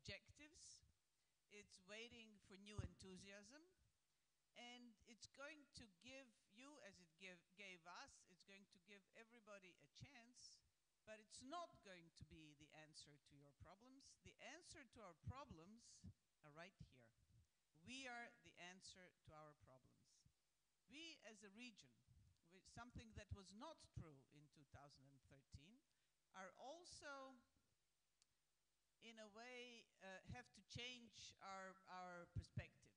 objectives. It's waiting for new enthusiasm. And it's going to give you, as it gave us, it's going to give everybody a chance, but it's not going to be the answer to your problems. The answer to our problems are right here. We are the answer to our problems. We as a region, something that was not true in 2013, are also, in a way, have to change our perspective.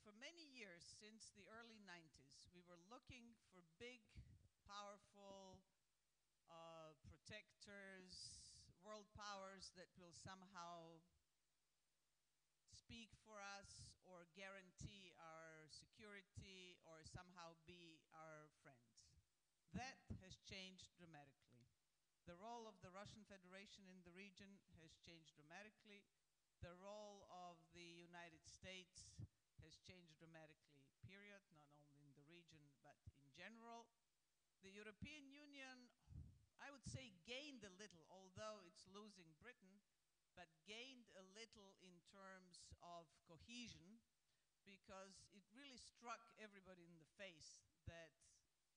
For many years, since the early 90s, we were looking for big, powerful protectors, world powers that will somehow speak for us or guarantee our security or somehow be our friends. That has changed dramatically. The role of the Russian Federation in the region has changed dramatically. The role of the United States has changed dramatically, period, not only in the region, but in general. The European Union, I would say, gained a little, although it's losing Britain, but gained a little in terms of cohesion, because it really struck everybody in the face that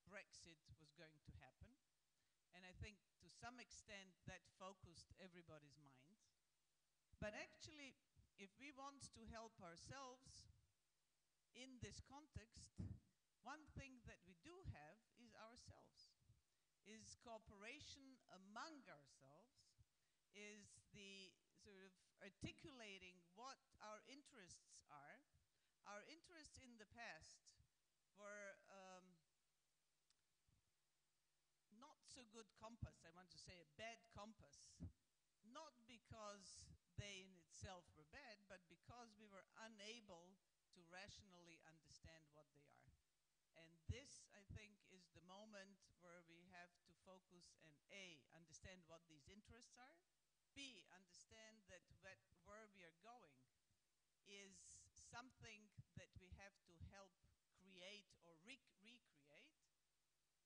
Brexit was going to happen. And I think to some extent that focused everybody's mind. But actually, if we want to help ourselves in this context, one thing that we do have is ourselves, is cooperation among ourselves, is the sort of articulating what our interests are. Our interests in the past were not so good compass, I want to say a bad compass, not because they in itself were bad, but because we were unable to rationally understand what they are. And this, I think, is the moment where we have to focus and A, understand what these interests are, B, understand that where we are going is something that we have to help create or recreate,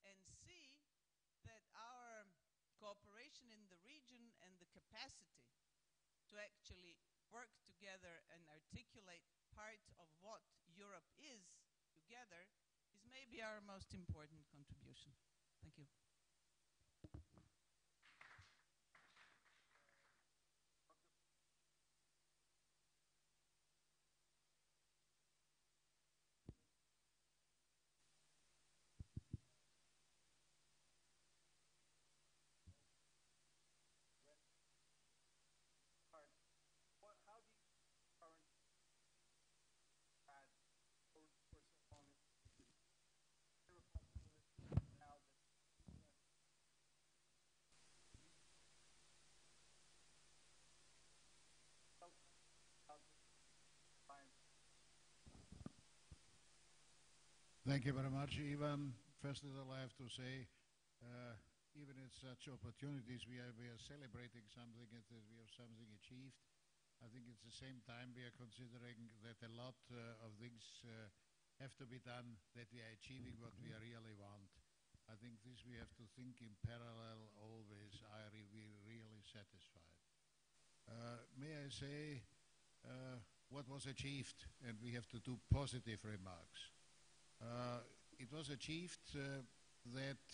and C, that our cooperation in the region and the capacity to actually work together and articulate part of what Europe is together is maybe our most important contribution. Thank you. How do you current had for so long now that Thank you very much, Ivan. First of all, I have to say, even in such opportunities, we are celebrating something, that we have something achieved. I think at the same time we are considering that a lot of things have to be done, that we are achieving what we really want. I think this we have to think in parallel always. Are we really satisfied? May I say what was achieved, and we have to do positive remarks. It was achieved that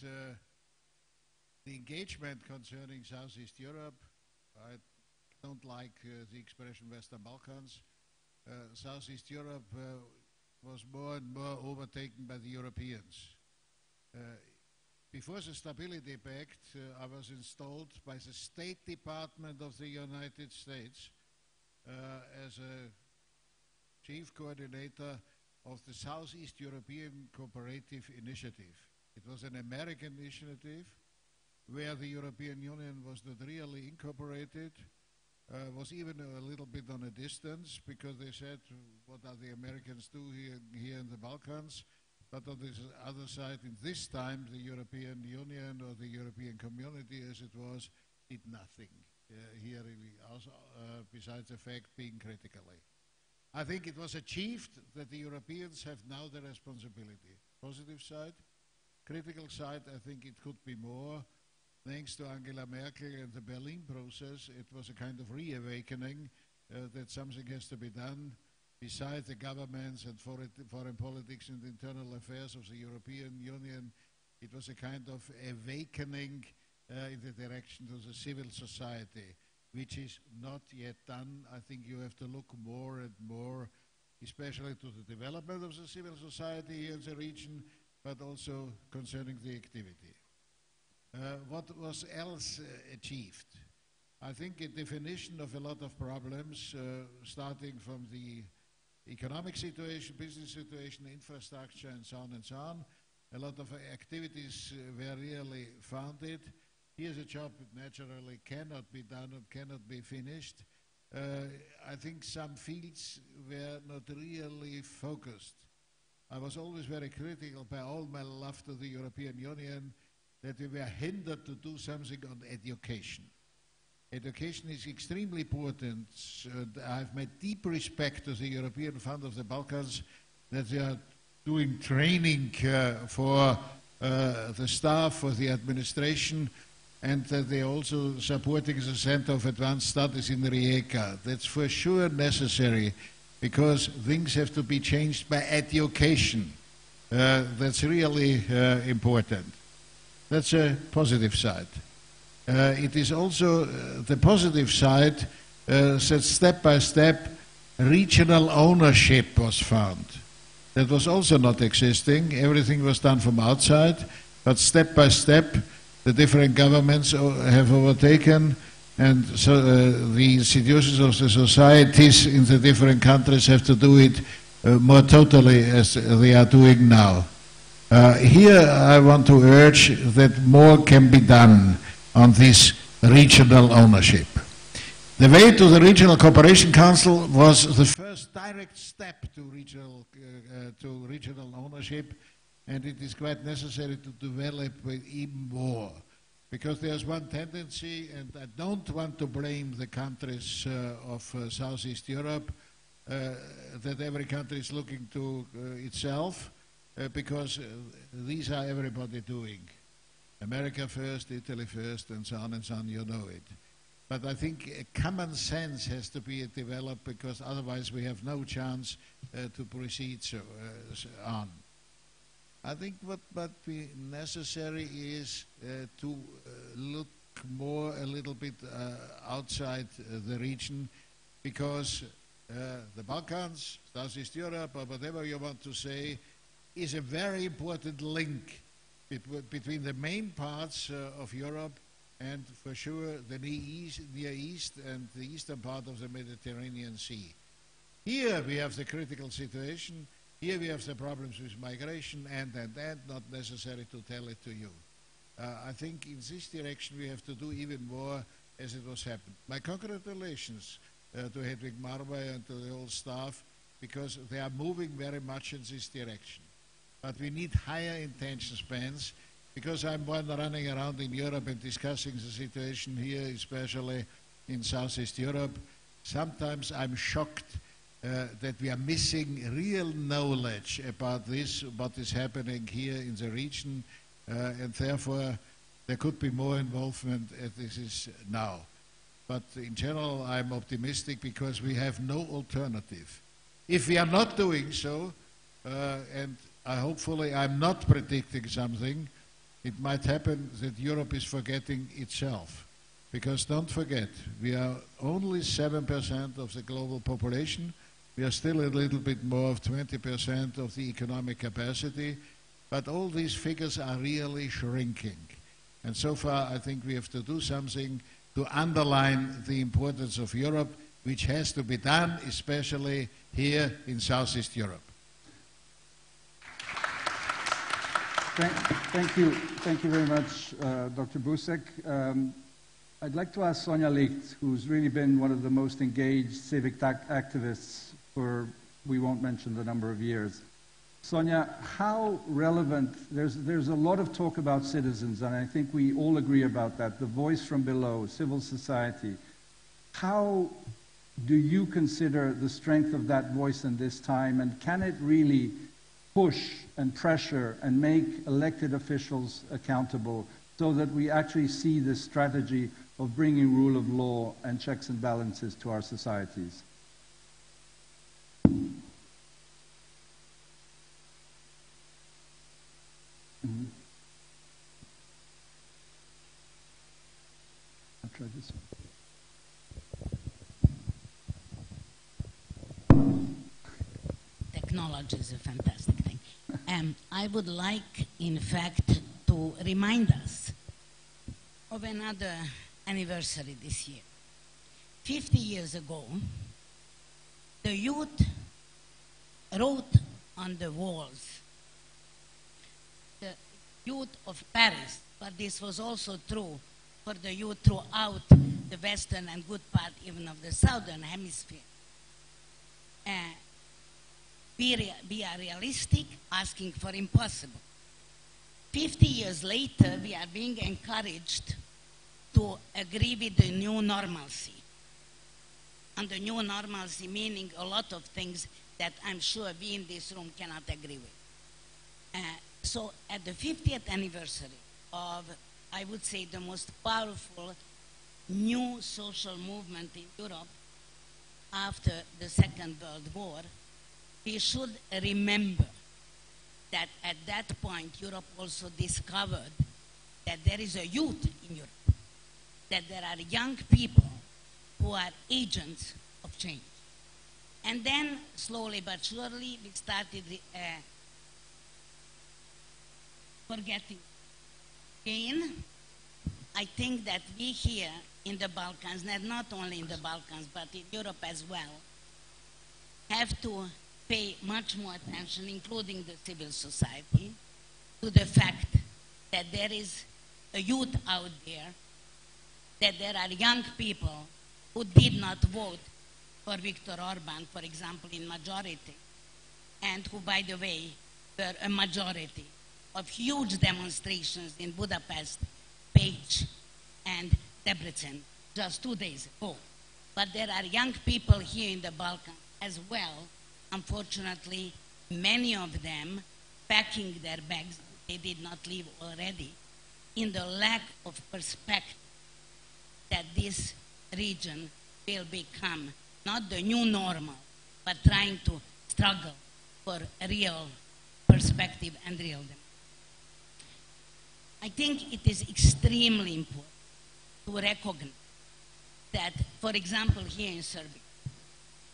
the engagement concerning Southeast Europe, I don't like the expression Western Balkans, Southeast Europe was more and more overtaken by the Europeans. Before the Stability Pact, I was installed by the State Department of the United States as a chief coordinator of the Southeast European Cooperative Initiative. It was an American initiative where the European Union was not really incorporated, was even a little bit on a distance, because they said, what are the Americans do here in the Balkans? But on the other side, in this time, the European Union or the European Community, as it was, did nothing here, besides the fact being critically. I think it was achieved that the Europeans have now the responsibility. Positive side. Critical side, I think it could be more. thanks to Angela Merkel and the Berlin process, it was a kind of reawakening that something has to be done beside the governments and foreign politics and internal affairs of the European Union. It was a kind of awakening in the direction to the civil society, which is not yet done. I think you have to look more and more, especially to the development of the civil society here in the region, but also concerning the activity. What was else achieved? I think a definition of a lot of problems, starting from the economic situation, business situation, infrastructure, and so on and so on. A lot of activities were really founded. Here's a job that naturally cannot be done and cannot be finished. I think some fields were not really focused. I was always very critical, by all my love to the European Union, that we were hindered to do something on education. Education is extremely important. I have my deep respect to the European Fund of the Balkans, that they are doing training for the staff, for the administration, and that they are also supporting the Center of Advanced Studies in Rijeka. That's for sure necessary, because things have to be changed by education. That's really important. That's a positive side. It is also the positive side that step by step regional ownership was found. That was also not existing. Everything was done from outside, but step by step the different governments have overtaken, and so the institutions of the societies in the different countries have to do it more totally as they are doing now. Here I want to urge that more can be done on this regional ownership. The way to the Regional Cooperation Council was the first direct step to regional ownership, and it is quite necessary to develop it even more. Because there's one tendency, and I don't want to blame the countries of Southeast Europe, that every country is looking to itself, because these are everybody doing. America first, Italy first, and so on, you know it. But I think common sense has to be developed, because otherwise we have no chance to proceed on. I think what be necessary is to look more a little bit outside the region, because the Balkans, Southeast Europe, or whatever you want to say, is a very important link between the main parts of Europe and for sure the Near East and the eastern part of the Mediterranean Sea. Here we have the critical situation. Here we have the problems with migration and, not necessary to tell it to you. I think in this direction we have to do even more as it was happened. My congratulations to Hedwig Marwey and to the whole staff, because they are moving very much in this direction. But we need higher intention spans, because I'm one running around in Europe and discussing the situation here, especially in Southeast Europe. Sometimes I'm shocked that we are missing real knowledge about this, what is happening here in the region, and therefore there could be more involvement as this is now. But in general, I'm optimistic, because we have no alternative. If we are not doing so, and hopefully I'm not predicting something, it might happen that Europe is forgetting itself. Because don't forget, we are only 7% of the global population. We are still a little bit more of 20% of the economic capacity, but all these figures are really shrinking. And so far, I think we have to do something to underline the importance of Europe, which has to be done, especially here in Southeast Europe. Thank you very much, Dr. Busek. I'd like to ask Sonja Licht, who's really been one of the most engaged civic activists for, we won't mention the number of years. Sonja, how relevant, there's a lot of talk about citizens, and I think we all agree about that, the voice from below, civil society. How do you consider the strength of that voice in this time, and can it really push and pressure and make elected officials accountable so that we actually see this strategy of bringing rule of law and checks and balances to our societies. I'll try this one. Technology is a fantastic thing. I would like, in fact, to remind us of another anniversary this year. 50 years ago, the youth wrote on the walls, the youth of Paris, but this was also true for the youth throughout the western and good part even of the southern hemisphere. Be are realistic, asking for impossible. 50 years later, we are being encouraged to agree with the new normalcy. And the new normalcy meaning a lot of things that I'm sure we in this room cannot agree with. So at the 50th anniversary of, I would say, the most powerful new social movement in Europe after the Second World War, we should remember that at that point Europe also discovered that there is a youth in Europe, that there are young people who are agents of change. And then slowly but surely we started forgetting again. I think that we here in the Balkans, not only in the Balkans but in Europe as well, have to pay much more attention, including the civil society, to the fact that there is a youth out there, that there are young people who did not vote for Viktor Orban, for example, in majority, and who, by the way, were a majority of huge demonstrations in Budapest, Pécs, and Debrecen just 2 days ago. But there are young people here in the Balkans as well. Unfortunately, many of them packing their bags, they did not leave already, in the lack of perspective that this region will become not the new normal, but trying to struggle for a real perspective and real democracy. I think it is extremely important to recognize that, for example, here in Serbia,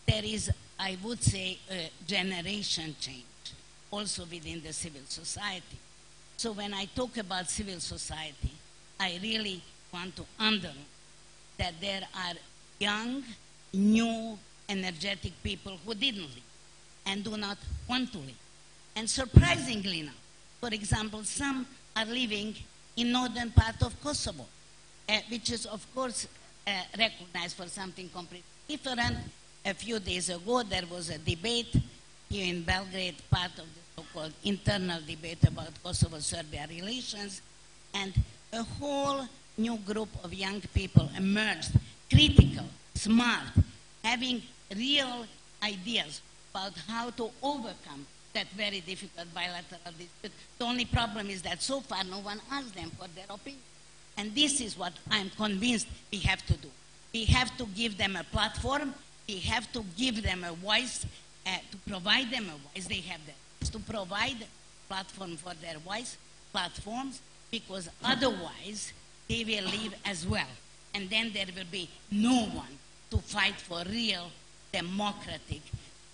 there is, I would say, a generation change also within the civil society. So when I talk about civil society, I really want to underline that there are young, new, energetic people who didn't leave and do not want to leave. And surprisingly enough, for example, some are living in northern part of Kosovo, which is of course recognized for something completely different. A few days ago, there was a debate here in Belgrade, part of the so-called internal debate about Kosovo-Serbia relations, and a whole new group of young people emerged, critical, smart, having real ideas about how to overcome that very difficult bilateral dispute. The only problem is that so far no one asked them for their opinion. And this is what I'm convinced we have to do. We have to give them a platform. We have to give them a voice, to provide them a voice. They have that. To provide a platform for their voice, platforms, because otherwise they will leave as well. And then there will be no one to fight for real, democratic,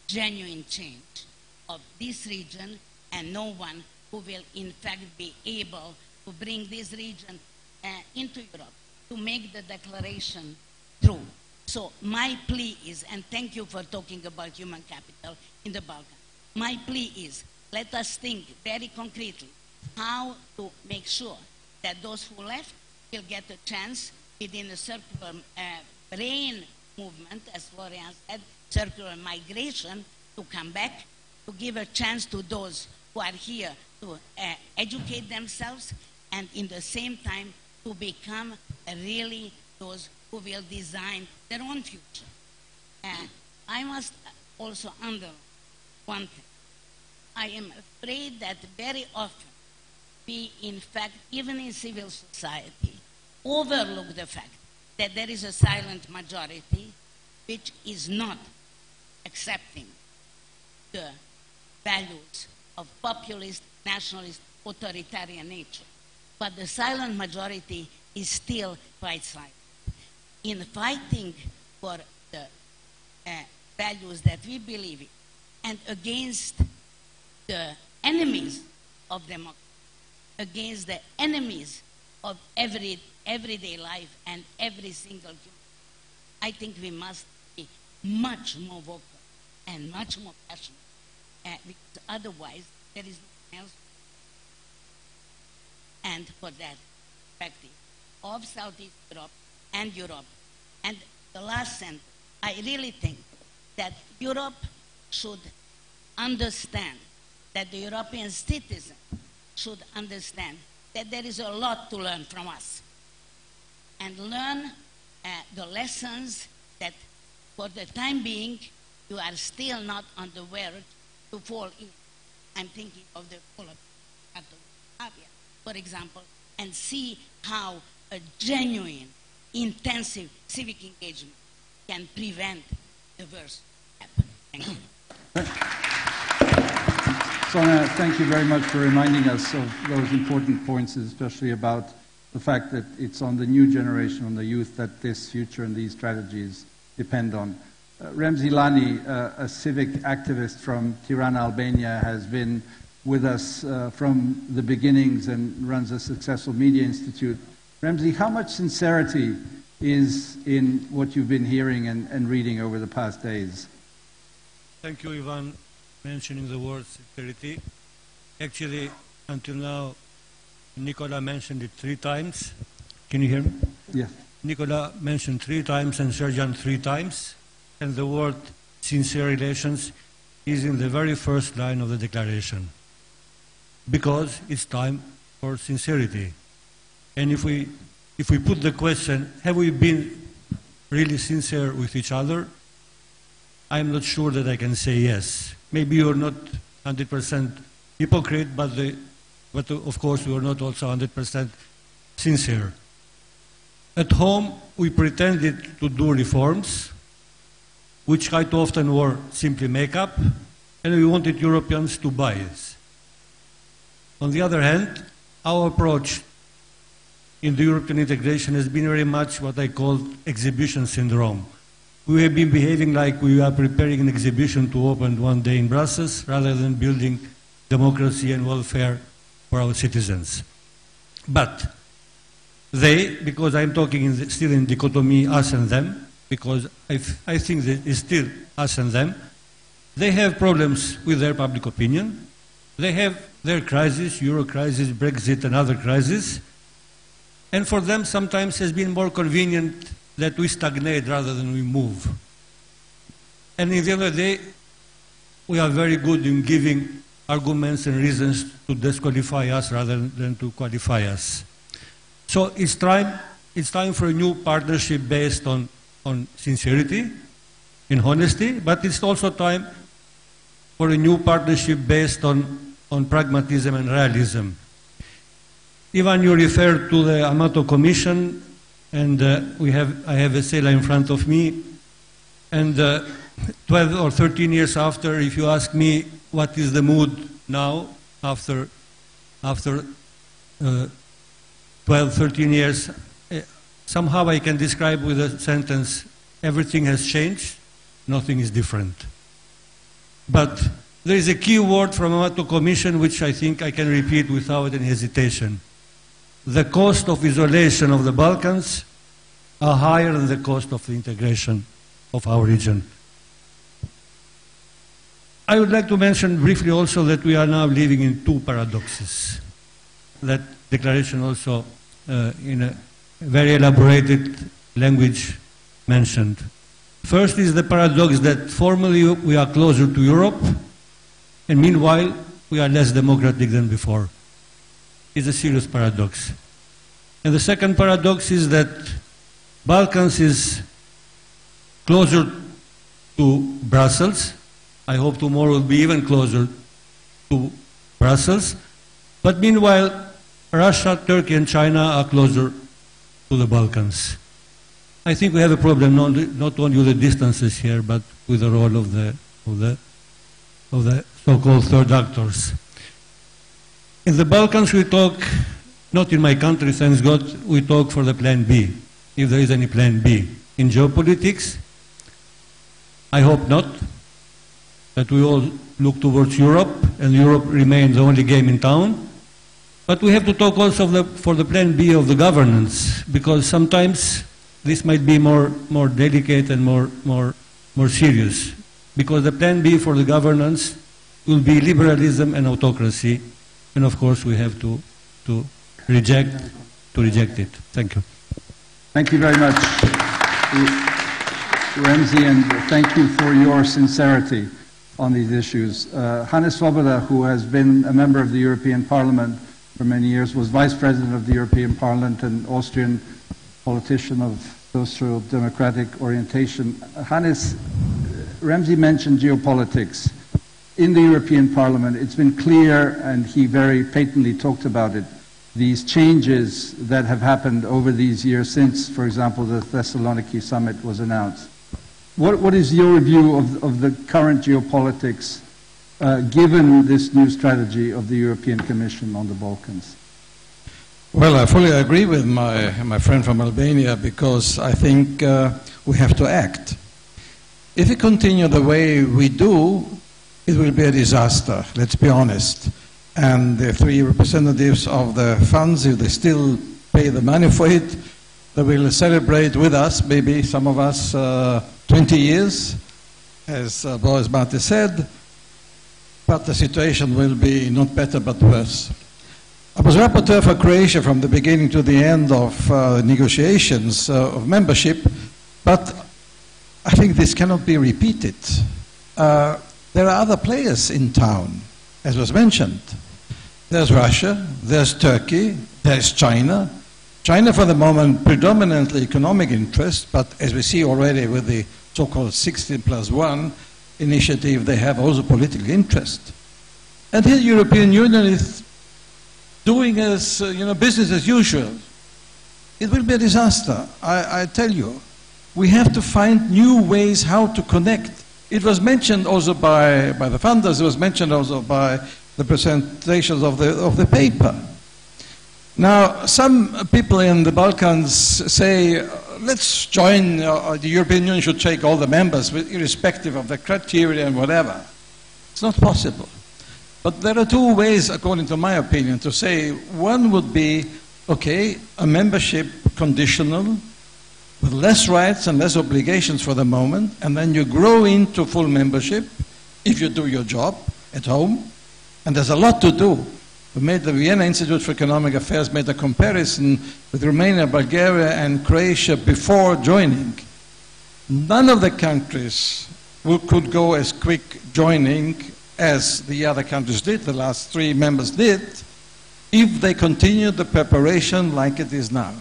genuine change of this region, and no one who will in fact be able to bring this region into Europe, to make the declaration true. So my plea is, and thank you for talking about human capital in the Balkans, my plea is, let us think very concretely how to make sure that those who left will get a chance within a circular brain movement, as Florian said, circular migration, to come back, to give a chance to those who are here to educate themselves, and in the same time to become really those who will design their own future. I must also underline one thing. I am afraid that very often we, in fact, even in civil society, overlook the fact that there is a silent majority which is not accepting the values of populist, nationalist, authoritarian nature. But the silent majority is still quite silent. In fighting for the values that we believe in and against the enemies of democracy, against the enemies of everyday life and every single human, I think we must be much more vocal and much more passionate, because otherwise there is nothing else. And for that perspective of Southeast Europe and Europe. And the last sentence, I really think that Europe should understand, that the European citizen should understand that there is a lot to learn from us. And learn the lessons that for the time being you are still not on the verge to fall in. I'm thinking of the fall of Yugoslavia, for example, and see how a genuine, intensive civic engagement can prevent the worst happening. Thank you. Sonia, thank you very much for reminding us of those important points, especially about the fact that it's on the new generation, on the youth, that this future and these strategies depend on. Remzi Lani, a civic activist from Tirana, Albania, has been with us from the beginnings and runs a successful media institute. Remzi, how much sincerity is in what you've been hearing and reading over the past days? Thank you, Ivan, mentioning the word sincerity. Actually, until now, Nicola mentioned it 3 times. Can you hear me? Yes. Nicola mentioned 3 times and Serjan 3 times. And the word sincere relations is in the very first line of the declaration. Because it's time for sincerity. And if we put the question, have we been really sincere with each other? I'm not sure that I can say yes. Maybe you're not 100% hypocrite, but of course we are not also 100% sincere. At home, we pretended to do reforms, which quite often were simply make-up, and we wanted Europeans to buy it. On the other hand, our approach in the European integration has been very much what I call exhibition syndrome. We have been behaving like we are preparing an exhibition to open one day in Brussels rather than building democracy and welfare for our citizens. But they, because I'm talking still in dichotomy us and them, because I think that it's still us and them, they have problems with their public opinion. They have their crisis, Euro crisis, Brexit and other crises. And for them sometimes has been more convenient that we stagnate rather than we move. And in the other day, we are very good in giving arguments and reasons to disqualify us rather than to qualify us. So it's time for a new partnership based on sincerity, in honesty, but it's also time for a new partnership based on pragmatism and realism. Ivan, you referred to the Amato Commission, and I have a CELA in front of me, and 12 or 13 years after, if you ask me what is the mood now, after 12, 13 years, somehow I can describe with a sentence, everything has changed, nothing is different. But there is a key word from Amato Commission which I think I can repeat without any hesitation. The cost of isolation of the Balkans are higher than the cost of the integration of our region. I would like to mention briefly also that we are now living in 2 paradoxes. That declaration also in a very elaborated language mentioned. First is the paradox that formally we are closer to Europe, and meanwhile we are less democratic than before. It's a serious paradox. And the second paradox is that Balkans is closer to Brussels. I hope tomorrow will be even closer to Brussels. But meanwhile, Russia, Turkey, and China are closer to the Balkans. I think we have a problem not only with the distances here, but with the role of the so-called third actors. In the Balkans, we talk, not in my country, thanks God, we talk for the plan B, if there is any plan B. In geopolitics, I hope not, that we all look towards Europe, and Europe remains the only game in town. But we have to talk also for the plan B of the governance, because sometimes this might be more delicate and more serious. Because the plan B for the governance will be liberalism and autocracy, and of course we have to reject it. Thank you. Thank you very much, Remzi, and thank you for your sincerity on these issues. Hannes Swoboda, who has been a member of the European Parliament for many years, was Vice President of the European Parliament and Austrian politician of social democratic orientation. Hannes, Remzi mentioned geopolitics. In the European Parliament, it's been clear, and he very patently talked about it, these changes that have happened over these years since, for example, the Thessaloniki summit was announced. What is your view of the current geopolitics given this new strategy of the European Commission on the Balkans? Well, I fully agree with my friend from Albania, because I think we have to act. If we continue the way we do, it will be a disaster, let's be honest. And the three representatives of the funds, if they still pay the money for it, they will celebrate with us, maybe some of us, 20 years, as Boris Marti said, but the situation will be not better but worse. I was rapporteur for Croatia from the beginning to the end of negotiations of membership, but I think this cannot be repeated. There are other players in town, as was mentioned. There's Russia, there's Turkey, there's China. China for the moment predominantly economic interest, but as we see already with the so-called 16+1 initiative, they have also political interest. And here the European Union is doing as, business as usual. It will be a disaster, I tell you. We have to find new ways how to connect. It was mentioned also by the funders, it was mentioned also by the presentations of the paper. Now, some people in the Balkans say, let's join, the European Union should take all the members, irrespective of the criteria and whatever. It's not possible. But there are two ways, according to my opinion, to say. One would be, okay, a membership conditional, with less rights and less obligations for the moment, and then you grow into full membership if you do your job at home. And there's a lot to do. The Vienna Institute for Economic Affairs made a comparison with Romania, Bulgaria, and Croatia before joining. None of the countries could go as quick joining as the other countries did, the last three members did, if they continued the preparation like it is now.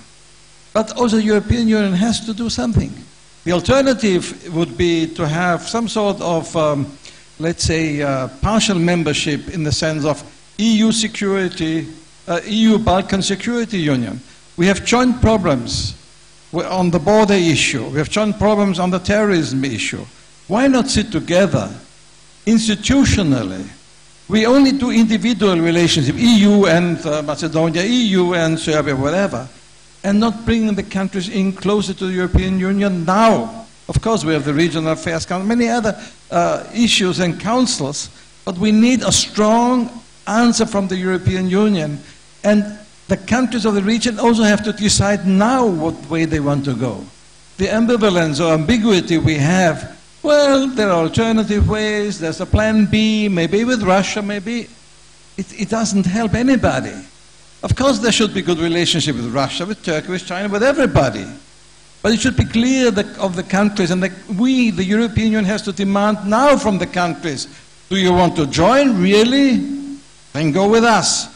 But also the European Union has to do something. The alternative would be to have some sort of, let's say, partial membership in the sense of EU security, EU Balkan Security Union. We have joint problems on the border issue. We have joint problems on the terrorism issue. Why not sit together institutionally? We only do individual relationship, EU and Macedonia, EU and Serbia, whatever, and not bringing the countries in closer to the European Union now. Of course, we have the Regional Affairs Council, many other issues and councils, but we need a strong answer from the European Union. And the countries of the region also have to decide now what way they want to go. The ambivalence or ambiguity we have, well, there are alternative ways, there's a plan B, maybe with Russia, maybe. It doesn't help anybody. Of course there should be good relationship with Russia, with Turkey, with China, with everybody. But it should be clear of the countries, and we, the European Union, has to demand now from the countries, do you want to join, really? Then go with us.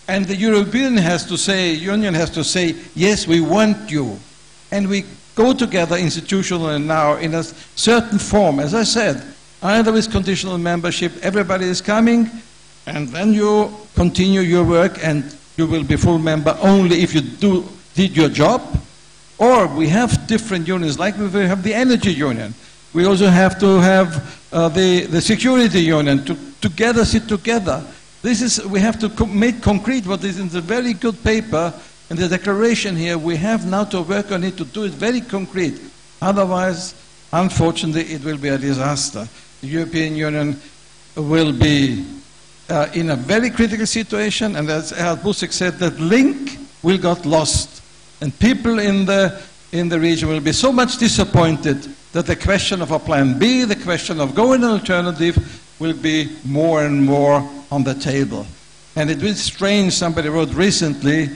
And the European Union has to say, yes, we want you. And we go together institutionally now in a certain form. As I said, either with conditional membership, everybody is coming, and then you continue your work, and you will be full member only if you did your job, or we have different unions, like we have the energy union. We also have to have the security union to sit together. We have to make concrete what is in the very good paper and the declaration here. We have now to work on it, to do it very concrete. Otherwise, unfortunately, it will be a disaster. The European Union will be in a very critical situation, and as Herr Busek said, that link will get lost. And people in the region will be so much disappointed that the question of a plan B, the question of going an alternative, will be more and more on the table. And it was strange, somebody wrote recently,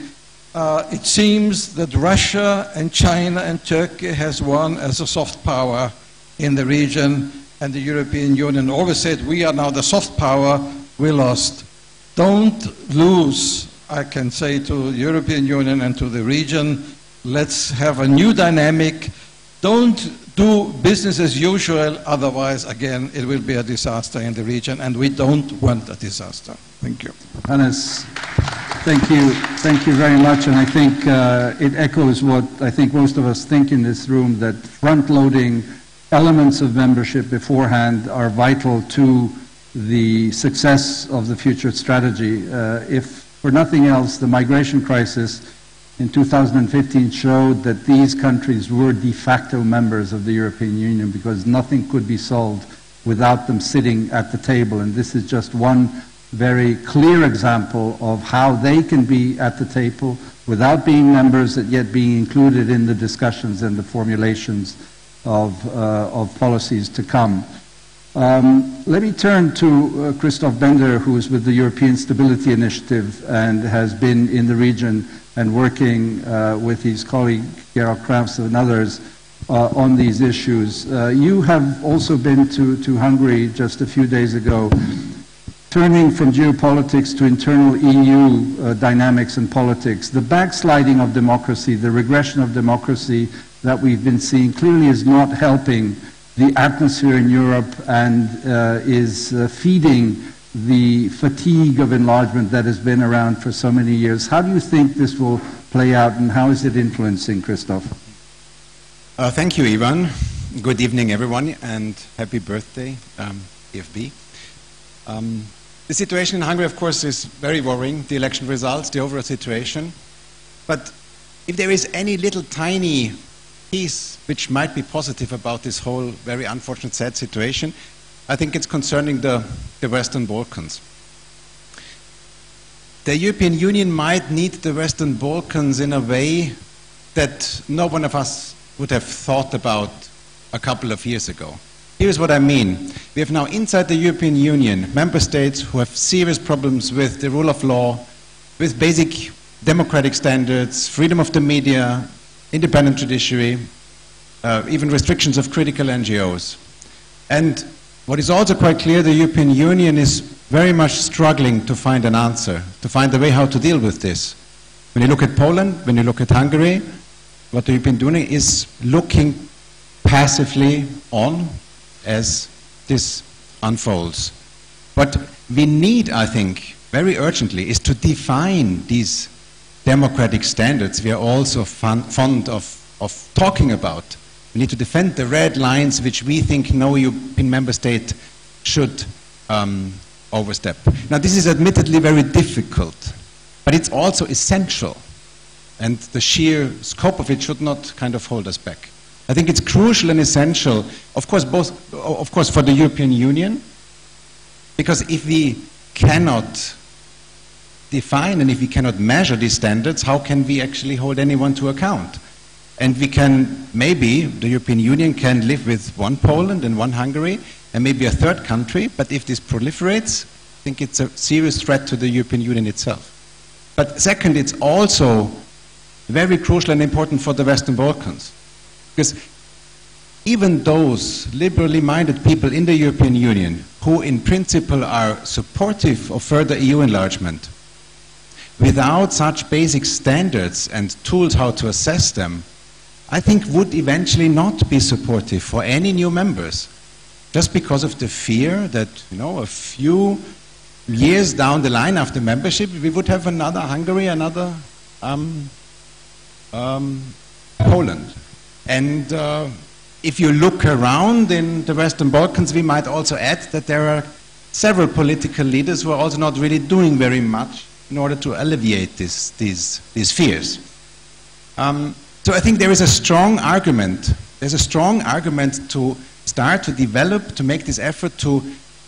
it seems that Russia and China and Turkey has won as a soft power in the region, and the European Union always said, we are now the soft power, we lost. Don't lose, I can say to the European Union and to the region, let's have a new dynamic. Don't do business as usual, otherwise, again, it will be a disaster in the region, and we don't want a disaster. Thank you. Hannes, thank you very much, and I think it echoes what I think most of us think in this room, that front-loading elements of membership beforehand are vital to the success of the future strategy. If for nothing else, the migration crisis in 2015 showed that these countries were de facto members of the European Union, because nothing could be solved without them sitting at the table. And this is just one very clear example of how they can be at the table without being members, and yet being included in the discussions and the formulations of policies to come. Let me turn to Christoph Bender, who is with the European Stability Initiative and has been in the region and working with his colleague Gerald Krafts and others on these issues. You have also been to Hungary just a few days ago, turning from geopolitics to internal EU dynamics and politics. The backsliding of democracy, the regression of democracy that we've been seeing clearly is not helping the atmosphere in Europe, and is feeding the fatigue of enlargement that has been around for so many years. How do you think this will play out, and how is it influencing, Christoph? Thank you, Ivan. Good evening, everyone, and happy birthday, EFB. The situation in Hungary, of course, is very worrying, the election results, the overall situation. But if there is any little tiny piece which might be positive about this whole very unfortunate, sad situation, I think it's concerning the Western Balkans. The European Union might need the Western Balkans in a way that no one of us would have thought about a couple of years ago. Here's what I mean. We have now inside the European Union member states who have serious problems with the rule of law, with basic democratic standards, freedom of the media, independent judiciary, even restrictions of critical NGOs. And what is also quite clear, the European Union is very much struggling to find an answer, to find a way how to deal with this. When you look at Poland, when you look at Hungary, what the European Union is looking passively on as this unfolds. What we need, I think, very urgently is to define these democratic standards we are also fond of talking about. We need to defend the red lines which we think no European member state should overstep. Now this is admittedly very difficult, but it's also essential, and the sheer scope of it should not kind of hold us back. I think it's crucial and essential, of course, for the European Union, because if we cannot define and if we cannot measure these standards, how can we actually hold anyone to account? And we can, maybe the European Union can live with one Poland and one Hungary and maybe a third country, but if this proliferates, I think it's a serious threat to the European Union itself. But second, it's also very crucial and important for the Western Balkans, because even those liberally minded people in the European Union who in principle are supportive of further EU enlargement, without such basic standards and tools how to assess them, I think would eventually not be supportive for any new members, just because of the fear that, you know, a few years down the line after membership, we would have another Hungary, another Poland. And if you look around in the Western Balkans, we might also add that there are several political leaders who are also not really doing very much in order to alleviate these fears. So I think there is a strong argument. There's a strong argument to start to develop, to make this effort to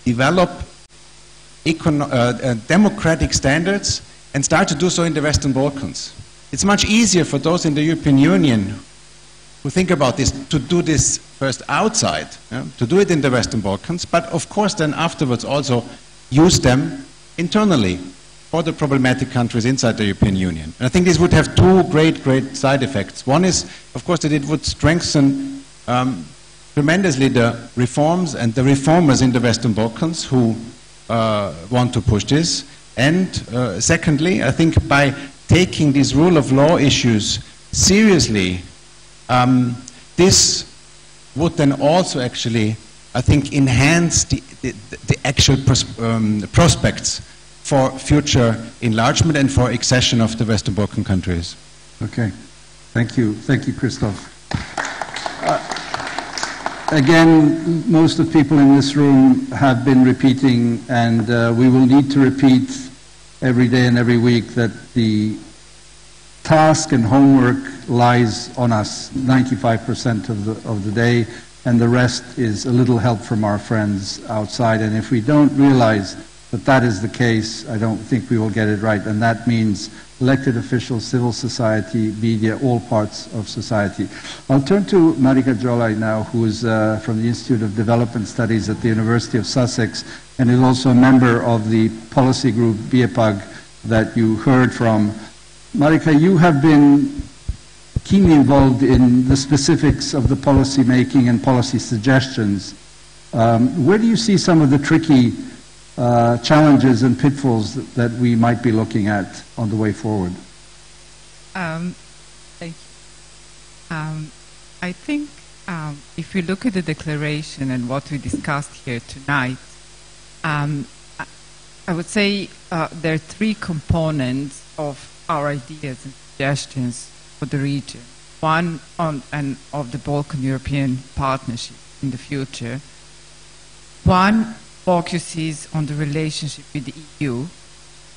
develop democratic standards and start to do so in the Western Balkans. It's much easier for those in the European Union who think about this to do this first outside, to do it in the Western Balkans, but of course then afterwards also use them internally for the problematic countries inside the European Union. And I think this would have two great side effects. One is, of course, that it would strengthen tremendously the reforms and the reformers in the Western Balkans who want to push this. And secondly, I think by taking these rule of law issues seriously, this would then also actually, I think, enhance the actual prospects for future enlargement and for accession of the Western Balkan countries. Okay, thank you, Christoph. Again, most of the people in this room have been repeating, and we will need to repeat every day and every week that the task and homework lies on us 95% of the day, and the rest is a little help from our friends outside. And if we don't realize that that is the case, I don't think we will get it right. And that means elected officials, civil society, media, all parts of society. I'll turn to Marika Jolai now, who is from the Institute of Development Studies at the University of Sussex, and is also a member of the policy group BIEPAG that you heard from. Marika, you have been keenly involved in the specifics of the policy making and policy suggestions. Where do you see some of the tricky challenges and pitfalls that we might be looking at on the way forward? Thank you. I think if we look at the declaration and what we discussed here tonight, I would say there are three components of our ideas and suggestions for the region. One of the Balkan European Partnership in the future. One focuses on the relationship with the EU.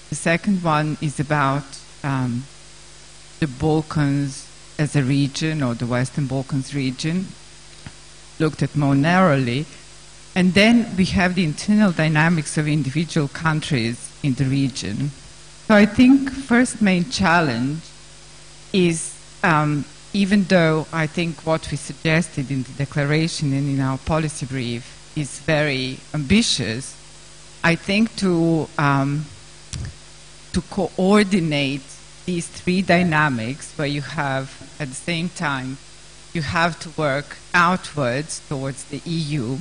The second one is about the Balkans as a region, or the Western Balkans region, looked at more narrowly. And then we have the internal dynamics of individual countries in the region. So I think first main challenge is, even though I think what we suggested in the declaration and in our policy brief is very ambitious, I think to coordinate these three dynamics, where you have, at the same time, you have to work outwards towards the EU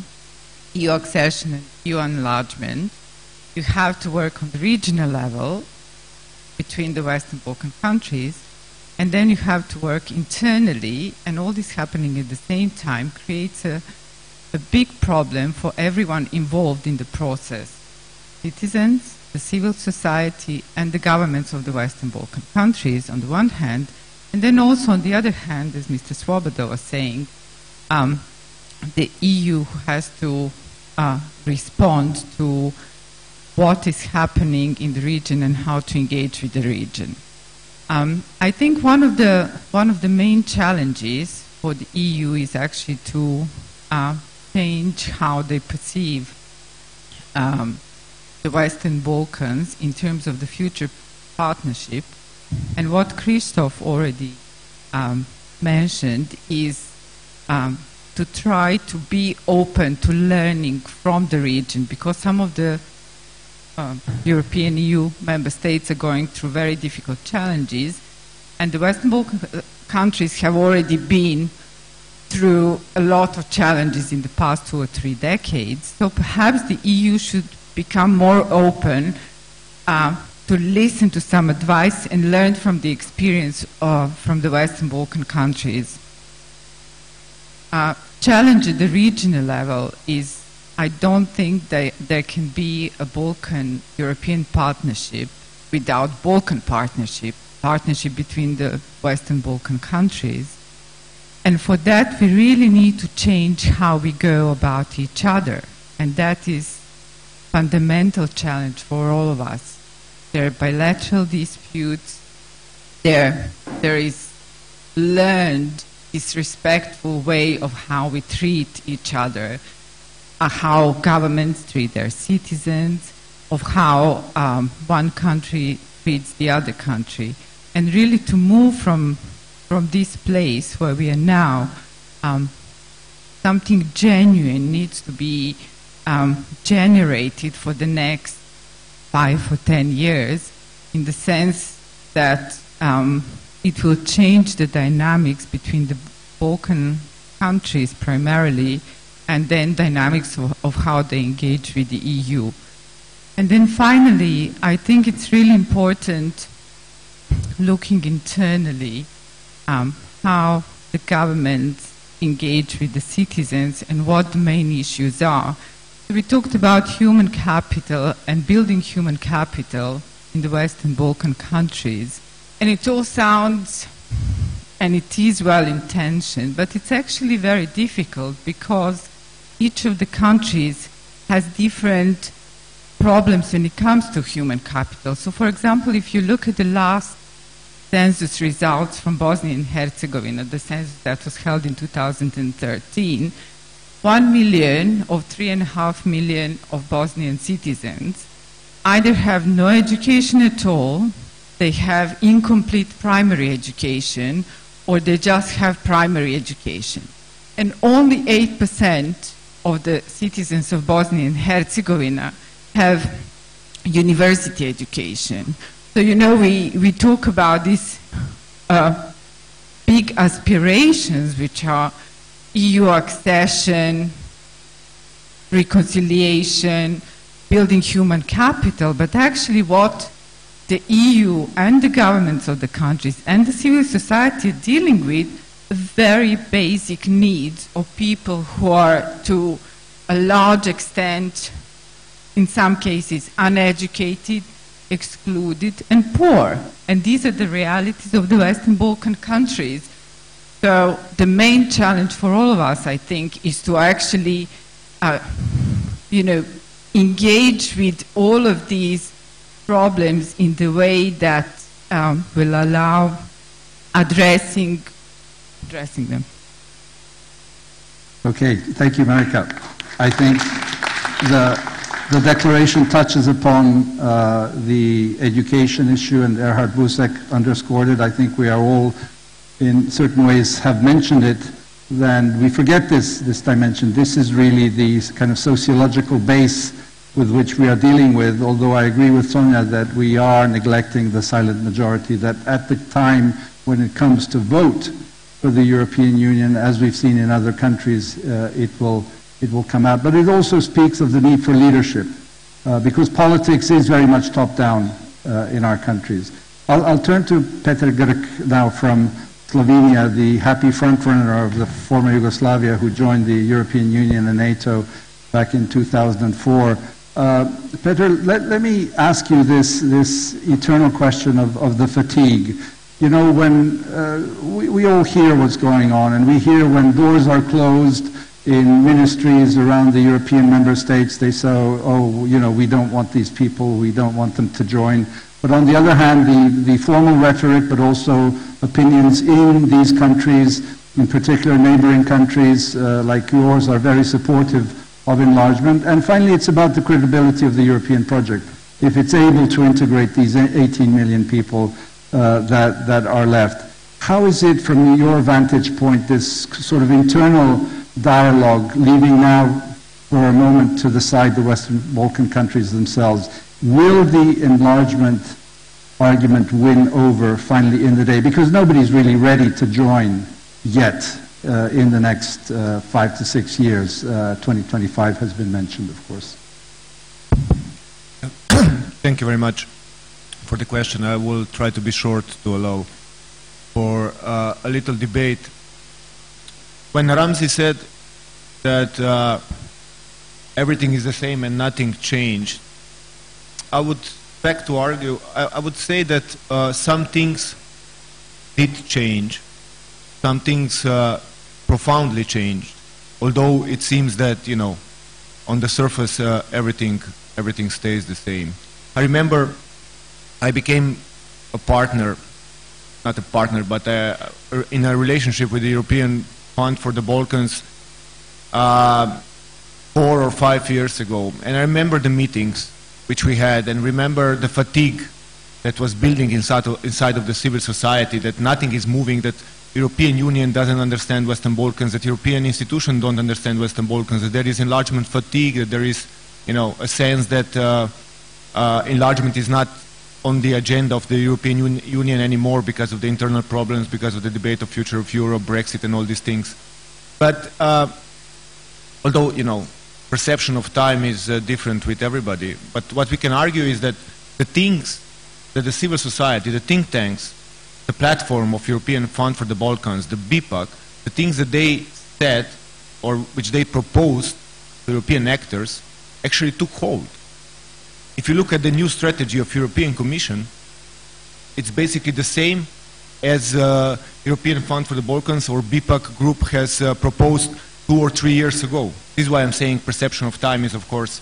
accession and EU enlargement. You have to work on the regional level between the Western Balkan countries, and then you have to work internally, and all this happening at the same time creates a big problem for everyone involved in the process. Citizens, the civil society, and the governments of the Western Balkan countries on the one hand, and then also on the other hand, as Mr. Swoboda was saying, the EU has to respond to what is happening in the region and how to engage with the region. I think one of the main challenges for the EU is actually to change how they perceive the Western Balkans in terms of the future partnership. And what Christoph already mentioned is to try to be open to learning from the region, because some of the European EU member states are going through very difficult challenges, and the Western Balkan countries have already been through a lot of challenges in the past 2 or 3 decades. So perhaps the EU should become more open to listen to some advice and learn from the experience from the Western Balkan countries. Challenge at the regional level is I don't think that there can be a Balkan-European partnership without Balkan partnership between the Western Balkan countries. And for that, we really need to change how we go about each other. And that is a fundamental challenge for all of us. There are bilateral disputes. There is learned disrespectful way of how we treat each other, how governments treat their citizens, of how one country treats the other country. And really to move from this place where we are now, something genuine needs to be generated for the next 5 or 10 years, in the sense that it will change the dynamics between the Balkan countries primarily, and then dynamics of how they engage with the EU. And then finally, I think it's really important, looking internally, how the governments engage with the citizens and what the main issues are. So we talked about human capital and building human capital in the Western Balkan countries. And it all sounds, and it is well-intentioned, but it's actually very difficult because each of the countries has different problems when it comes to human capital. So for example, if you look at the last census results from Bosnia and Herzegovina, the census that was held in 2013, 1 million of 3.5 million of Bosnian citizens either have no education at all, they have incomplete primary education, or they just have primary education. And only 8% of the citizens of Bosnia and Herzegovina have university education. So, you know, we talk about these big aspirations, which are EU accession, reconciliation, building human capital, but actually what the EU and the governments of the countries and the civil society are dealing with very basic needs of people who are, to a large extent, in some cases, uneducated, excluded, and poor. And these are the realities of the Western Balkan countries. So the main challenge for all of us, I think, is to actually, engage with all of these problems in the way that will allow addressing them. Okay, thank you, Marika. I think the declaration touches upon the education issue, and Erhard Busek underscored it. I think we are all, in certain ways, have mentioned it. Then we forget this dimension. This is really the kind of sociological base with which we are dealing with, although I agree with Sonia that we are neglecting the silent majority, that at the time when it comes to vote for the European Union, as we've seen in other countries, it will come out. But it also speaks of the need for leadership, because politics is very much top-down in our countries. I'll turn to Petar Grk now from Slovenia, the happy frontrunner of the former Yugoslavia who joined the European Union and NATO back in 2004. Petar, let me ask you this eternal question of the fatigue. You know, when we all hear what's going on, and we hear when doors are closed in ministries around the European member states, they say, oh, you know, we don't want these people, we don't want them to join. But on the other hand, the formal rhetoric, but also opinions in these countries, in particular neighboring countries like yours, are very supportive of enlargement. And finally, it's about the credibility of the European project. If it's able to integrate these 18 million people that are left, how is it, from your vantage point, this sort of internal dialogue, leaving now for a moment to the side the Western Balkan countries themselves, will the enlargement argument win over finally in the day? Because nobody's really ready to join yet in the next 5 to 6 years. 2025 has been mentioned, of course. Thank you very much for the question. I will try to be short to allow for a little debate. When Ramzi said that everything is the same and nothing changed. I would beg to argue, I would say that some things did change, some things profoundly changed, although it seems that, you know, on the surface everything stays the same. I remember I became a partner, not a partner, but in a relationship with the European Fund for the Balkans 4 or 5 years ago. And I remember the meetings which we had, and remember the fatigue that was building inside of the civil society, that nothing is moving, that the European Union doesn't understand Western Balkans, that European institutions don't understand Western Balkans, that there is enlargement fatigue, that there is, you know, a sense that enlargement is not on the agenda of the European Union anymore because of the internal problems, because of the debate of future of Europe, Brexit and all these things. But although, you know, perception of time is different with everybody, but what we can argue is that the things that the civil society, the think tanks, the platform of European Fund for the Balkans, the BIPAC, the things that they said or which they proposed to European actors actually took hold. If you look at the new strategy of European Commission, it's basically the same as European Fund for the Balkans or BIPAC group has proposed 2 or 3 years ago. This is why I'm saying perception of time is, of course,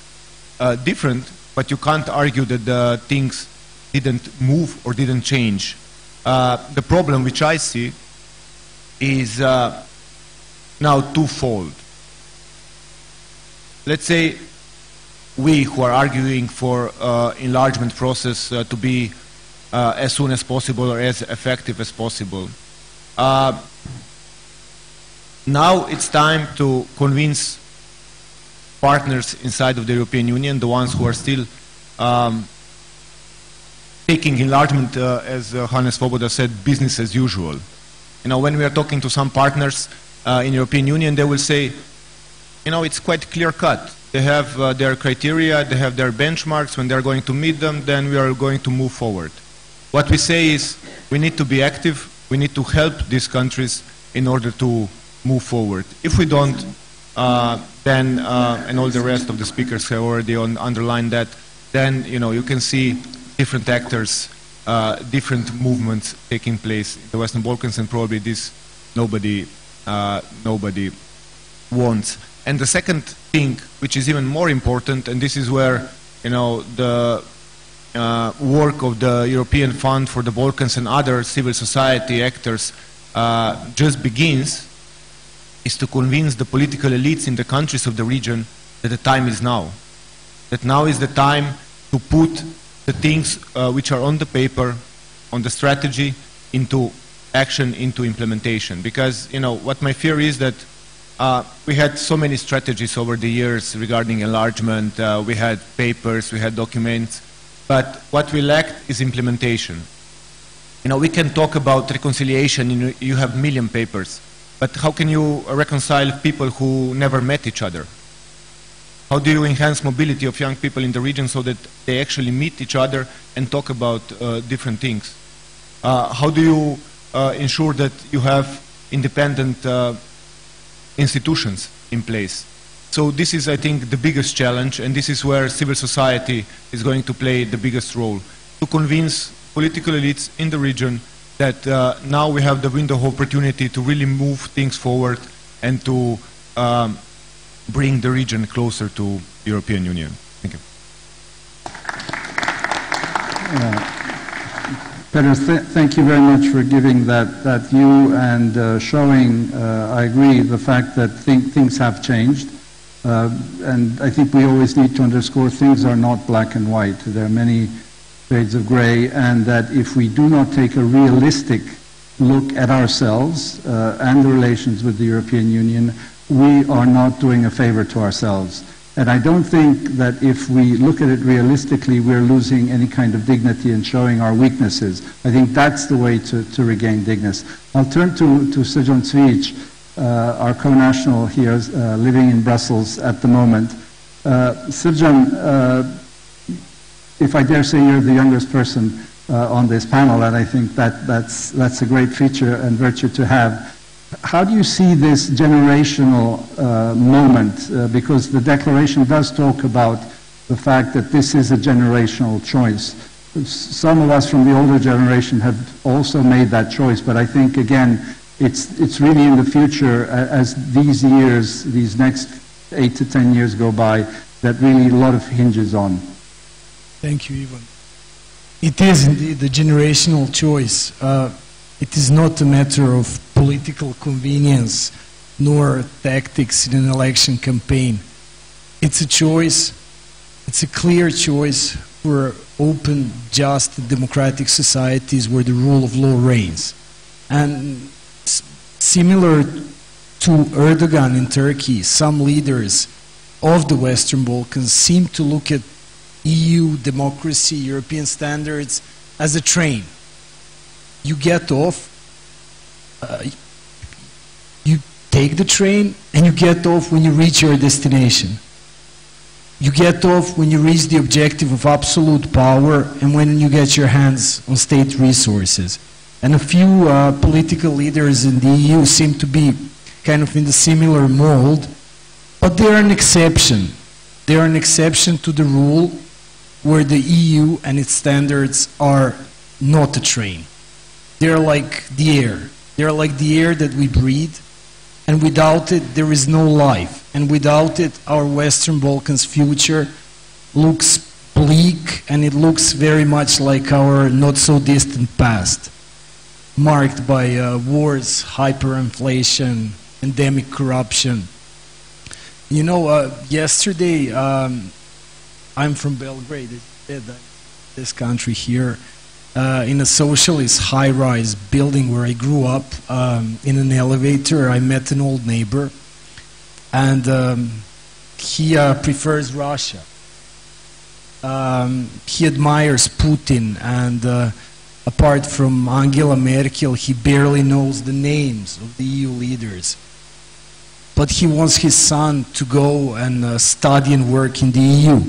different, but you can't argue that the things didn't move or didn't change. The problem which I see is now twofold. Let's say we who are arguing for enlargement process to be as soon as possible or as effective as possible. Now it's time to convince partners inside of the European Union, the ones who are still taking enlargement, as Hannes Svoboda said, business as usual. You know, when we are talking to some partners in the European Union, they will say, you know, it's quite clear-cut. They have their criteria, they have their benchmarks. When they're going to meet them, then we are going to move forward. What we say is we need to be active, we need to help these countries in order to move forward. If we don't, then, and all the rest of the speakers have already underlined that, then, you know, you can see different actors, different movements taking place in the Western Balkans, and probably this nobody wants. And the second thing, which is even more important, and this is where, you know, the work of the European Fund for the Balkans and other civil society actors just begins, is to convince the political elites in the countries of the region that the time is now. That now is the time to put the things which are on the paper, on the strategy, into action, into implementation. Because, you know, what my fear is that we had so many strategies over the years regarding enlargement, we had papers, we had documents, but what we lacked is implementation. You know, we can talk about reconciliation, you have 1 million papers, but how can you reconcile people who never met each other? How do you enhance mobility of young people in the region so that they actually meet each other and talk about different things? How do you ensure that you have independent institutions in place? So this is, I think, the biggest challenge, and this is where civil society is going to play the biggest role, to convince political elites in the region that now we have the window of opportunity to really move things forward and to bring the region closer to the European Union. Thank you. Peter, thank you very much for giving that view and showing, I agree, the fact that things have changed. And I think we always need to underscore things are not black and white. There are many shades of gray, and that if we do not take a realistic look at ourselves and the relations with the European Union, we are not doing a favor to ourselves. And I don't think that if we look at it realistically, we're losing any kind of dignity and showing our weaknesses. I think that's the way to regain dignity. I'll turn to Srđan Cvijić, our co-national here, living in Brussels at the moment. Srđan, if I dare say, you're the youngest person on this panel, and I think that's a great feature and virtue to have. how do you see this generational moment? Because the declaration does talk about the fact that this is a generational choice. Some of us from the older generation have also made that choice, but I think, again, it's really in the future, as these years, these next 8 to 10 years go by, that really a lot of hinges on. Thank you, Ivan. It is indeed a generational choice. It is not a matter of political convenience nor tactics in an election campaign. It's a choice, it's a clear choice for open, just, democratic societies where the rule of law reigns. And similar to Erdogan in Turkey, some leaders of the Western Balkans seem to look at EU democracy, European standards as a train. You get off, you take the train, and you get off when you reach your destination. You get off when you reach the objective of absolute power and when you get your hands on state resources. And a few political leaders in the EU seem to be kind of in the similar mold, but they are an exception. They are an exception to the rule where the EU and its standards are not a train. They are like the air. They are like the air that we breathe, and without it there is no life. And without it our Western Balkans future looks bleak, and it looks very much like our not so distant past, marked by wars, hyperinflation, endemic corruption. You know, yesterday, I'm from Belgrade, this country here, in a socialist high-rise building where I grew up. In an elevator, I met an old neighbor, and he prefers Russia. He admires Putin, and apart from Angela Merkel, he barely knows the names of the EU leaders. But he wants his son to go and study and work in the EU.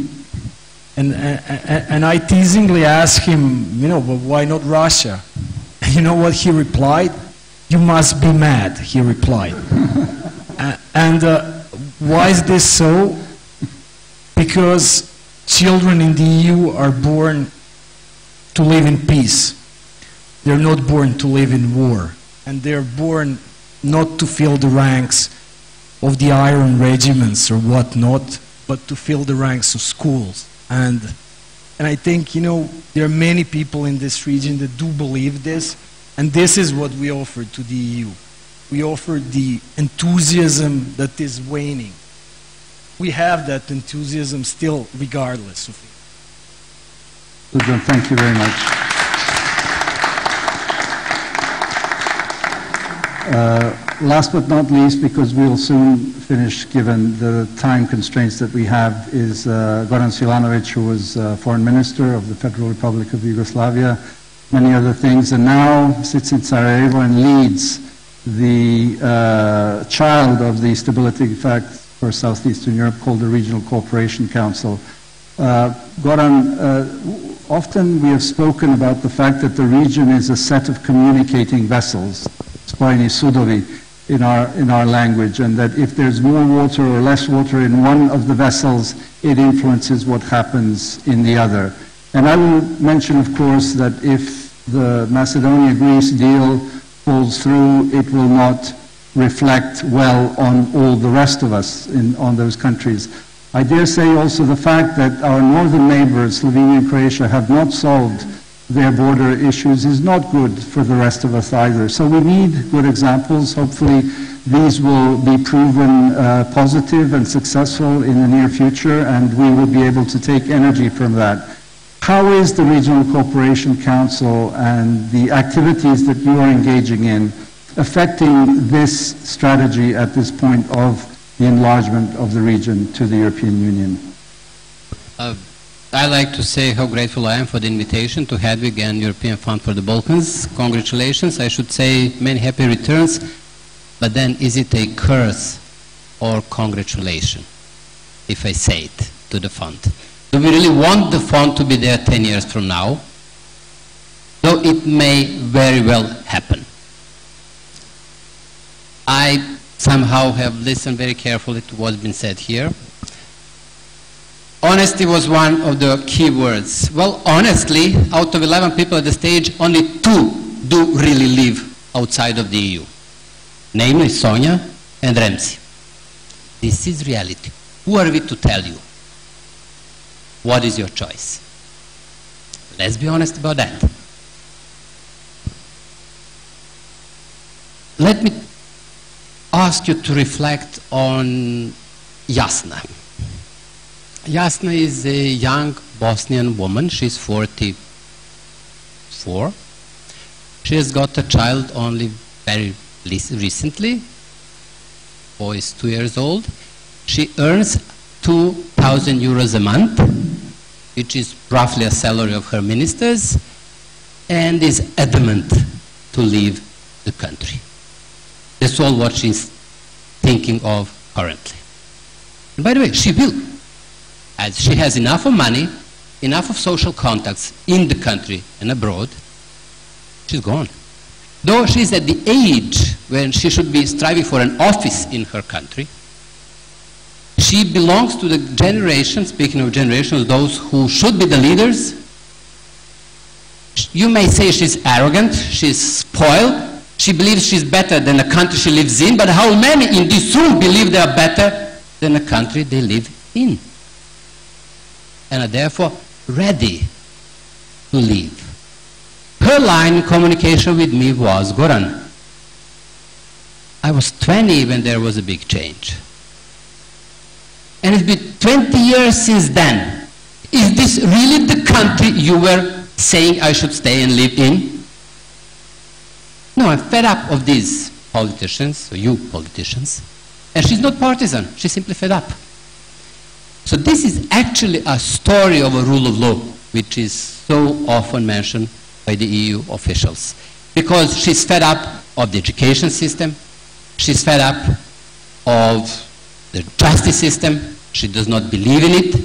And I teasingly asked him, you know, but why not Russia? And you know what he replied? You must be mad, he replied. Why is this so? Because children in the EU are born to live in peace. They're not born to live in war. And they're born not to fill the ranks of the iron regiments or whatnot, but to fill the ranks of schools. And I think, you know, there are many people in this region that do believe this, and this is what we offer to the EU. We offer the enthusiasm that is waning. We have that enthusiasm still, regardless of it. Gudrun, thank you very much. Last but not least, because we'll soon finish given the time constraints that we have, is Goran Silanovic, who was Foreign Minister of the Federal Republic of Yugoslavia, many other things, and now sits in Sarajevo and leads the child of the Stability Pact for Southeastern Europe called the Regional Cooperation Council. Goran, often we have spoken about the fact that the region is a set of communicating vessels, spojeni sudovi in our language, and that if there's more water or less water in one of the vessels, it influences what happens in the other. And I will mention, of course, that if the Macedonia-Greece deal falls through, it will not reflect well on all the rest of us on those countries. I dare say also the fact that our northern neighbors, Slovenia and Croatia, have not solved their border issues is not good for the rest of us either. So we need good examples. Hopefully these will be proven positive and successful in the near future, and we will be able to take energy from that. How is the Regional Cooperation Council and the activities that you are engaging in affecting this strategy at this point of the enlargement of the region to the European Union? I like to say how grateful I am for the invitation to Hedvig and European Fund for the Balkans. Congratulations. I should say many happy returns. But then, is it a curse or congratulation if I say it to the fund? Do we really want the fund to be there 10 years from now? Though it may very well happen. I somehow have listened very carefully to what's been said here. Honesty was one of the key words. Well, honestly, out of 11 people at the stage, only 2 do really live outside of the EU. Namely, Sonia and Remzi. This is reality. Who are we to tell you? What is your choice? Let's be honest about that. Let me ask you to reflect on Jasna. Jasna is a young Bosnian woman. She's 44. She has got a child only very recently. Boy is 2 years old. She earns 2,000 euros a month, which is roughly a salary of her ministers, and is adamant to leave the country. That's all what she's thinking of currently. And by the way, she will. As she has enough of money, enough of social contacts in the country and abroad, she's gone. Though she's at the age when she should be striving for an office in her country, she belongs to the generation, speaking of generations, those who should be the leaders. You may say she's arrogant, she's spoiled, she believes she's better than the country she lives in, but how many in this room believe they are better than the country they live in? And are therefore ready to leave. Her line in communication with me was, Goran, I was 20 when there was a big change. And it's been 20 years since then. Is this really the country you were saying I should stay and live in? No, I'm fed up of these politicians, so you politicians. And she's not partisan, she's simply fed up. So this is actually a story of a rule of law, which is so often mentioned by the EU officials. Because she's fed up of the education system, she's fed up of the justice system, she does not believe in it.